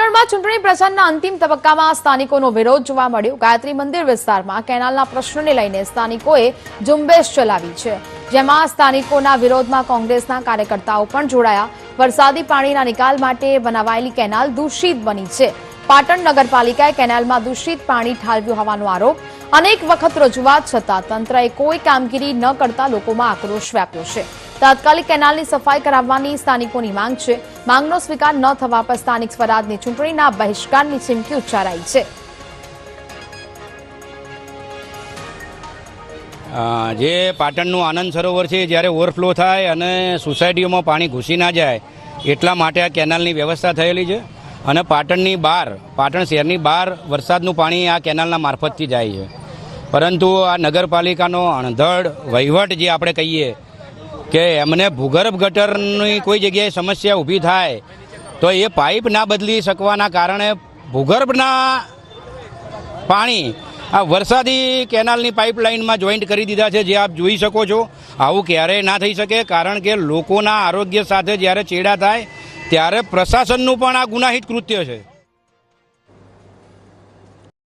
પાટણમાં ચૂંટણી પ્રચારના અંતિમ તબક્કામાં સ્થાનિકોનો વિરોધ જોવા મળ્યો। ગાયત્રી મંદિર વિસ્તારમાં કેનાલના પ્રશ્નને લઈને સ્થાનિકોએ ઝુંબેશ ચલાવી છે, જેમાં સ્થાનિકોના વિરોધમાં કોંગ્રેસના કાર્યકર્તાઓ પણ જોડાયા। વરસાદી પાણીના નિકાલ માટે બનાવાયેલી કેનાલ દૂષિત બની છે। પાટણ નગરપાલિકાએ કેનાલમાં દૂષિત પાણી ઠાલવ્યું હોવાનો આરોપ। અનેક વખત રજૂઆત છતાં તંત્રએ કોઈ કામગીરી ન કરતા લોકોમાં આક્રોશ વ્યાપ્યો છે। તાત્કાલિક કેનાલની સફાઈ કરાવવાની સ્થાનિકોની માંગ છે। માંગનો સ્વીકાર ન થવા પર સ્થાનિક સ્વરાજની ચૂંટણીના બહિષ્કારની ચીમકી ઉચ્ચારાઈ છે। જે પાટણનું આનંદ સરોવર છે, જ્યારે ઓવરફ્લો થાય અને સોસાયટીઓમાં પાણી ઘૂસી ના જાય એટલા માટે આ કેનાલની વ્યવસ્થા થયેલી છે। અને પાટણની બહાર, પાટણ શહેરની બહાર વરસાદનું પાણી આ કેનાલના મારફતથી જાય છે, પરંતુ આ નગરપાલિકાનો અણધડ વહીવટ જે આપણે કહીએ કે એમને ભૂગર્ભ ગટરની કોઈ જગ્યાએ સમસ્યા ઊભી થાય તો એ પાઇપ ના બદલી શકવાના કારણે ભૂગર્ભના પાણી આ વરસાદી કેનાલની પાઇપલાઇનમાં જોઈન્ટ કરી દીધા છે, જે આપ જોઈ શકો છો। આવું ક્યારેય ના થઈ શકે, કારણ કે લોકોના આરોગ્ય સાથે જ્યારે ચેડા થાય ત્યારે પ્રશાસનનું પણ આ ગુનાહિત કૃત્ય છે।